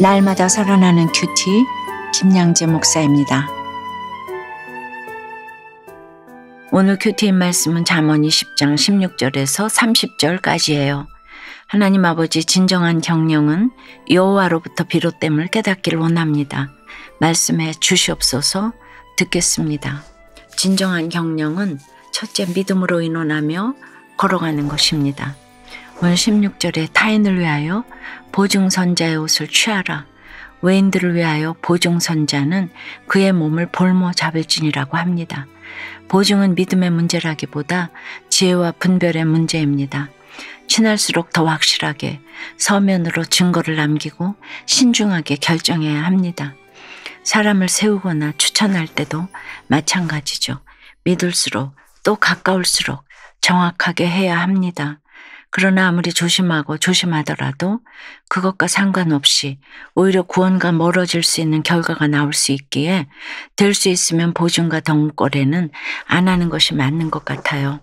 날마다 살아나는 큐티 김양재 목사입니다. 오늘 큐티인 말씀은 잠언 20장 16절에서 30절까지예요. 하나님 아버지 진정한 경영은 여호와로부터 비롯됨을 깨닫기를 원합니다. 말씀해 주시옵소서. 듣겠습니다. 진정한 경영은 첫째 믿음으로 의논하며 걸어가는 것입니다. 오늘 16절에 타인을 위하여 보증선자의 옷을 취하라. 외인들을 위하여 보증선자는 그의 몸을 볼모 잡을지니라고 합니다. 보증은 믿음의 문제라기보다 지혜와 분별의 문제입니다. 친할수록 더 확실하게 서면으로 증거를 남기고 신중하게 결정해야 합니다. 사람을 세우거나 추천할 때도 마찬가지죠. 믿을수록 또 가까울수록 정확하게 해야 합니다. 그러나 아무리 조심하고 조심하더라도 그것과 상관없이 오히려 구원과 멀어질 수 있는 결과가 나올 수 있기에 될 수 있으면 보증과 덩거래는 안 하는 것이 맞는 것 같아요.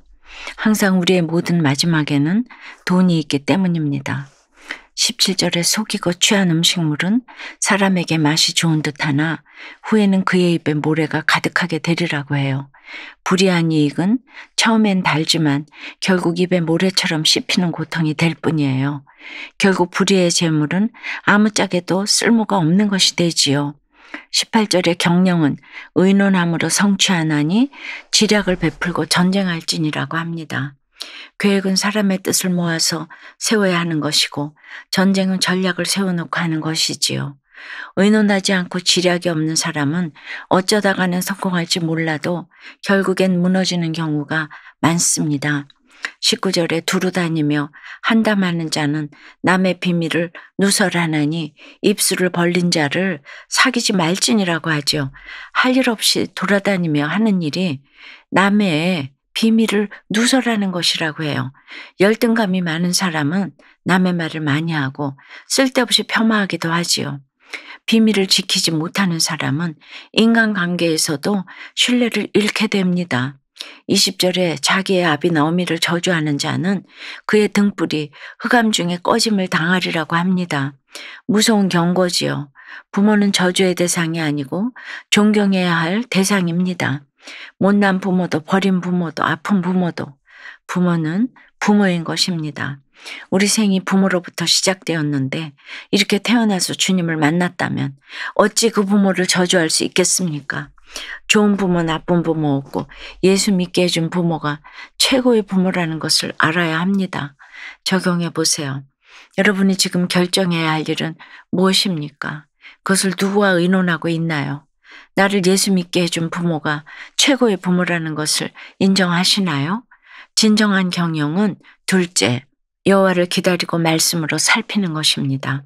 항상 우리의 모든 마지막에는 돈이 있기 때문입니다. 17절에 속이고 취한 음식물은 사람에게 맛이 좋은 듯하나 후에는 그의 입에 모래가 가득하게 되리라고 해요. 불이한 이익은 처음엔 달지만 결국 입에 모래처럼 씹히는 고통이 될 뿐이에요. 결국 불의의 재물은 아무짝에도 쓸모가 없는 것이 되지요. 18절의 경영은 의논함으로 성취하나니 지략을 베풀고 전쟁할지니라고 합니다. 계획은 사람의 뜻을 모아서 세워야 하는 것이고 전쟁은 전략을 세워놓고 하는 것이지요. 의논하지 않고 지략이 없는 사람은 어쩌다가는 성공할지 몰라도 결국엔 무너지는 경우가 많습니다. 19절에 두루 다니며 한담하는 자는 남의 비밀을 누설하나니 입술을 벌린 자를 사귀지 말지니라고 하죠. 할 일 없이 돌아다니며 하는 일이 남의 비밀을 누설하는 것이라고 해요. 열등감이 많은 사람은 남의 말을 많이 하고 쓸데없이 폄하하기도 하지요. 비밀을 지키지 못하는 사람은 인간관계에서도 신뢰를 잃게 됩니다. 20절에 자기의 아비 나오미를 저주하는 자는 그의 등불이 흑암 중에 꺼짐을 당하리라고 합니다. 무서운 경고지요. 부모는 저주의 대상이 아니고 존경해야 할 대상입니다. 못난 부모도 버린 부모도 아픈 부모도 부모는 부모인 것입니다. 우리 생이 부모로부터 시작되었는데 이렇게 태어나서 주님을 만났다면 어찌 그 부모를 저주할 수 있겠습니까? 좋은 부모, 나쁜 부모 없고 예수 믿게 해준 부모가 최고의 부모라는 것을 알아야 합니다. 적용해 보세요. 여러분이 지금 결정해야 할 일은 무엇입니까? 그것을 누구와 의논하고 있나요? 나를 예수 믿게 해준 부모가 최고의 부모라는 것을 인정하시나요? 진정한 경영은 둘째, 여호와를 기다리고 말씀으로 살피는 것입니다.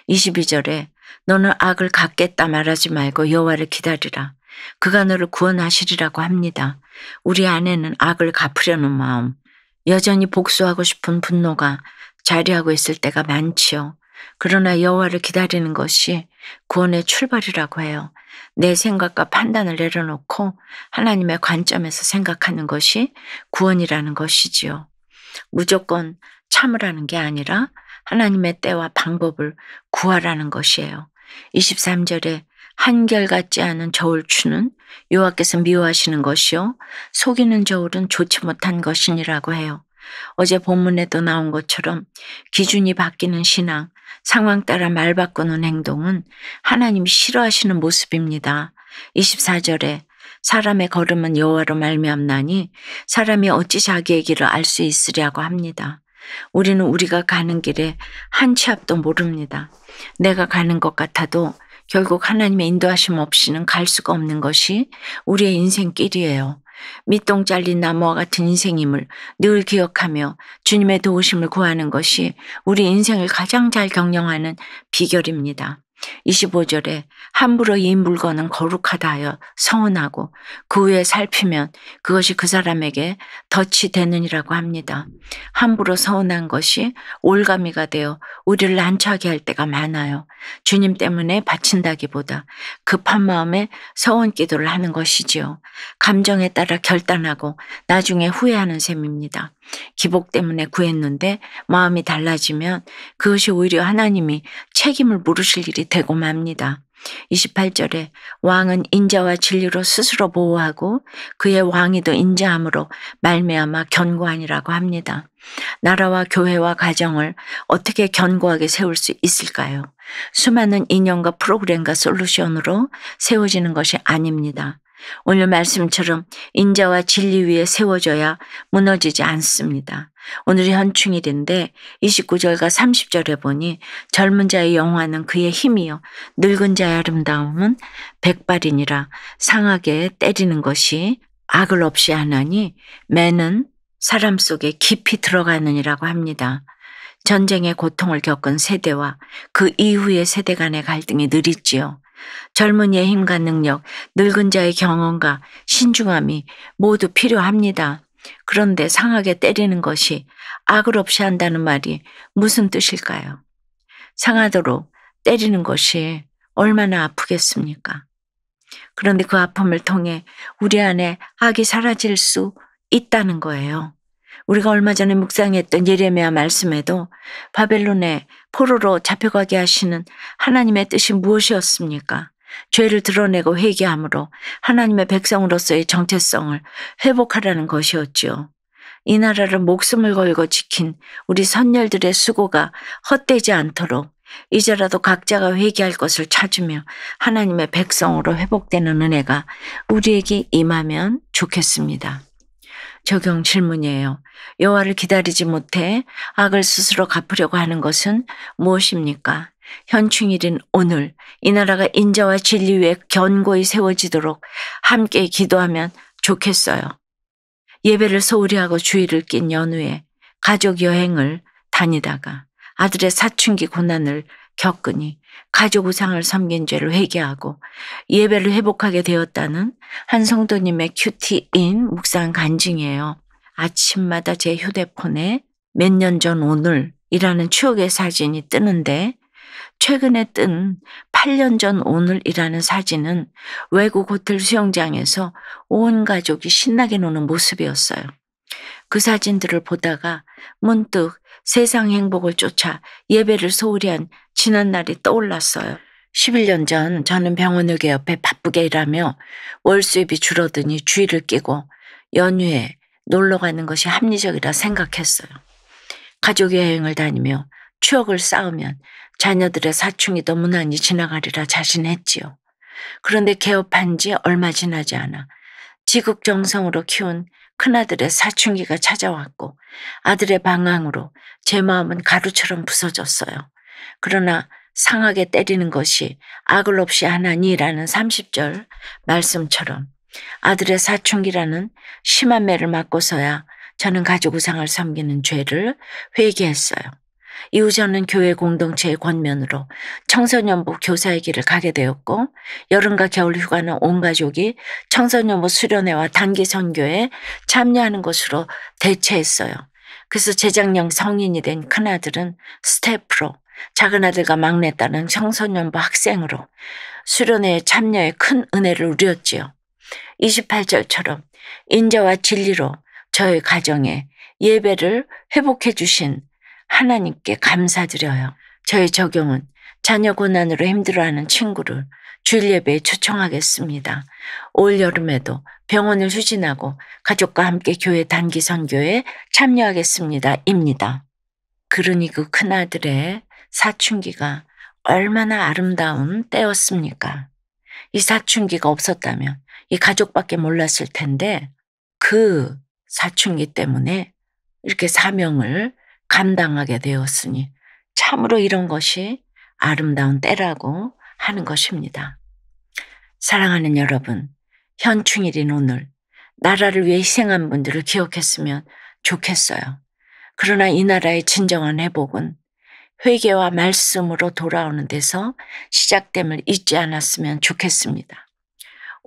22절에 너는 악을 갚겠다 말하지 말고 여호와를 기다리라. 그가 너를 구원하시리라고 합니다. 우리 안에는 악을 갚으려는 마음, 여전히 복수하고 싶은 분노가 자리하고 있을 때가 많지요. 그러나 여호와를 기다리는 것이 구원의 출발이라고 해요. 내 생각과 판단을 내려놓고 하나님의 관점에서 생각하는 것이 구원이라는 것이지요. 무조건 참으라는 게 아니라 하나님의 때와 방법을 구하라는 것이에요. 23절에 한결같지 않은 저울추는 여호와께서 미워하시는 것이요 속이는 저울은 좋지 못한 것이니라고 해요. 어제 본문에도 나온 것처럼 기준이 바뀌는 신앙, 상황 따라 말 바꾸는 행동은 하나님이 싫어하시는 모습입니다. 24절에 사람의 걸음은 여호와로 말미암나니 사람이 어찌 자기의 길을 알 수 있으랴고 합니다. 우리는 우리가 가는 길에 한 치 앞도 모릅니다. 내가 가는 것 같아도 결국 하나님의 인도하심 없이는 갈 수가 없는 것이 우리의 인생길이에요. 밑동 잘린 나무와 같은 인생임을 늘 기억하며 주님의 도우심을 구하는 것이 우리 인생을 가장 잘 경영하는 비결입니다. 25절에 함부로 이 물건은 거룩하다 하여 서운하고 그 후에 살피면 그것이 그 사람에게 덫이 되느니라고 합니다. 함부로 서운한 것이 올가미가 되어 우리를 난처하게 할 때가 많아요. 주님 때문에 바친다기보다 급한 마음에 서운 기도를 하는 것이지요. 감정에 따라 결단하고 나중에 후회하는 셈입니다. 기복 때문에 구했는데 마음이 달라지면 그것이 오히려 하나님이 책임을 물으실 일이 되고 맙니다. 28절에 왕은 인자와 진리로 스스로 보호하고 그의 왕위도 인자함으로 말미암아 견고하니라고 합니다. 나라와 교회와 가정을 어떻게 견고하게 세울 수 있을까요? 수많은 인연과 프로그램과 솔루션으로 세워지는 것이 아닙니다. 오늘 말씀처럼 인자와 진리 위에 세워져야 무너지지 않습니다. 오늘이 현충일인데 29절과 30절에 보니 젊은 자의 영화는 그의 힘이요 늙은 자의 아름다움은 백발이니라. 상하게 때리는 것이 악을 없이 하나니 매는 사람 속에 깊이 들어가느니라고 합니다. 전쟁의 고통을 겪은 세대와 그 이후의 세대 간의 갈등이 늘 있지요. 젊은이의 힘과 능력, 늙은 자의 경험과 신중함이 모두 필요합니다. 그런데 상하게 때리는 것이 악을 없이 한다는 말이 무슨 뜻일까요? 상하도록 때리는 것이 얼마나 아프겠습니까? 그런데 그 아픔을 통해 우리 안에 악이 사라질 수 있다는 거예요. 우리가 얼마 전에 묵상했던 예레미야 말씀에도 바벨론의 포로로 잡혀가게 하시는 하나님의 뜻이 무엇이었습니까? 죄를 드러내고 회개함으로 하나님의 백성으로서의 정체성을 회복하라는 것이었지요. 이 나라를 목숨을 걸고 지킨 우리 선열들의 수고가 헛되지 않도록 이제라도 각자가 회개할 것을 찾으며 하나님의 백성으로 회복되는 은혜가 우리에게 임하면 좋겠습니다. 적용 질문이에요. 여호와를 기다리지 못해 악을 스스로 갚으려고 하는 것은 무엇입니까? 현충일인 오늘 이 나라가 인자와 진리 위에 견고히 세워지도록 함께 기도하면 좋겠어요. 예배를 소홀히 하고 주의를 낀 연후에 가족 여행을 다니다가 아들의 사춘기 고난을 겪으니 가족 우상을 섬긴 죄를 회개하고 예배를 회복하게 되었다는 한 성도님의 큐티인 묵상 간증이에요. 아침마다 제 휴대폰에 몇 년 전 오늘이라는 추억의 사진이 뜨는데 최근에 뜬 8년 전 오늘이라는 사진은 외국 호텔 수영장에서 온 가족이 신나게 노는 모습이었어요. 그 사진들을 보다가 문득 세상 행복을 쫓아 예배를 소홀히 한 지난날이 떠올랐어요. 11년 전 저는 병원의계 옆에 바쁘게 일하며 월 수입이 줄어드니 주의를 끼고 연휴에 놀러 가는 것이 합리적이라 생각했어요. 가족 여행을 다니며 추억을 쌓으면 자녀들의 사춘기도 무난히 지나가리라 자신했지요. 그런데 개업한 지 얼마 지나지 않아 지극정성으로 키운 큰아들의 사춘기가 찾아왔고 아들의 방황으로 제 마음은 가루처럼 부서졌어요. 그러나 상하게 때리는 것이 악을 없이 하나니라는 30절 말씀처럼 아들의 사춘기라는 심한 매를 맞고서야 저는 가족 우상을 섬기는 죄를 회개했어요. 이후 저는 교회 공동체의 권면으로 청소년부 교사의 길을 가게 되었고 여름과 겨울 휴가는 온 가족이 청소년부 수련회와 단기 선교에 참여하는 것으로 대체했어요. 그래서 재작년 성인이 된 큰아들은 스태프로 작은아들과 막내딸은 청소년부 학생으로 수련회에 참여해 큰 은혜를 누렸지요. 28절처럼 인자와 진리로 저의 가정에 예배를 회복해 주신 하나님께 감사드려요. 저의 적용은 자녀 고난으로 힘들어하는 친구를 주일 예배에 초청하겠습니다. 올 여름에도 병원을 휴진하고 가족과 함께 교회 단기 선교에 참여하겠습니다. 입니다. 그러니 그 큰아들의 사춘기가 얼마나 아름다운 때였습니까? 이 사춘기가 없었다면 이 가족밖에 몰랐을 텐데 그 사춘기 때문에 이렇게 사명을 감당하게 되었으니 참으로 이런 것이 아름다운 때라고 하는 것입니다. 사랑하는 여러분, 현충일인 오늘 나라를 위해 희생한 분들을 기억했으면 좋겠어요. 그러나 이 나라의 진정한 회복은 회개와 말씀으로 돌아오는 데서 시작됨을 잊지 않았으면 좋겠습니다.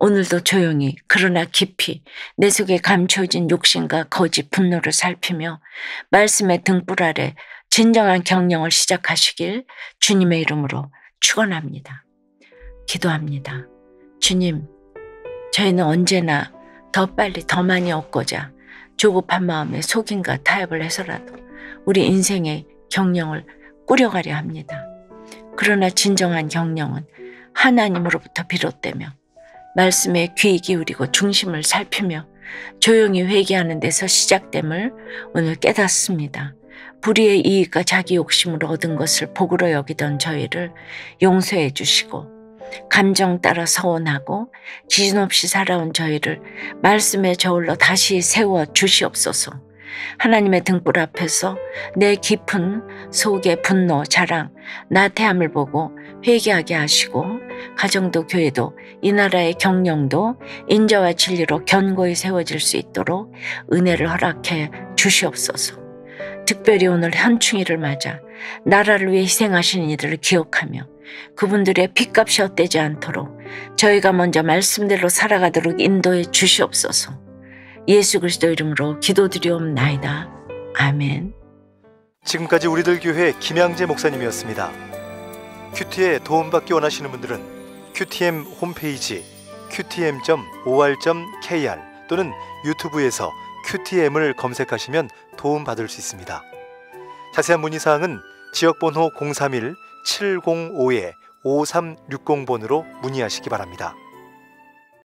오늘도 조용히 그러나 깊이 내 속에 감춰진 욕심과 거짓 분노를 살피며 말씀의 등불 아래 진정한 경영을 시작하시길 주님의 이름으로 축원합니다. 기도합니다. 주님, 저희는 언제나 더 빨리 더 많이 얻고자 조급한 마음에 속임과 타협을 해서라도 우리 인생의 경영을 꾸려가려 합니다. 그러나 진정한 경영은 하나님으로부터 비롯되며 말씀에 귀 기울이고 중심을 살피며 조용히 회개하는 데서 시작됨을 오늘 깨닫습니다. 불의의 이익과 자기 욕심으로 얻은 것을 복으로 여기던 저희를 용서해 주시고 감정 따라 서원하고 기준 없이 살아온 저희를 말씀의 저울로 다시 세워 주시옵소서. 하나님의 등불 앞에서 내 깊은 속의 분노, 자랑, 나태함을 보고 회개하게 하시고 가정도 교회도 이 나라의 경영도 인자와 진리로 견고히 세워질 수 있도록 은혜를 허락해 주시옵소서. 특별히 오늘 현충일을 맞아 나라를 위해 희생하신 이들을 기억하며 그분들의 핏값이 헛되지 않도록 저희가 먼저 말씀대로 살아가도록 인도해 주시옵소서. 예수 그리스도 이름으로 기도드리옵나이다. 아멘. 지금까지 우리들 교회 김양재 목사님이었습니다. 큐티에 도움받기 원하시는 분들은 QTM 홈페이지 qtm.or.kr 또는 유튜브에서 QTM을 검색하시면 도움받을 수 있습니다. 자세한 문의사항은 지역번호 031-705-5360번으로 문의하시기 바랍니다.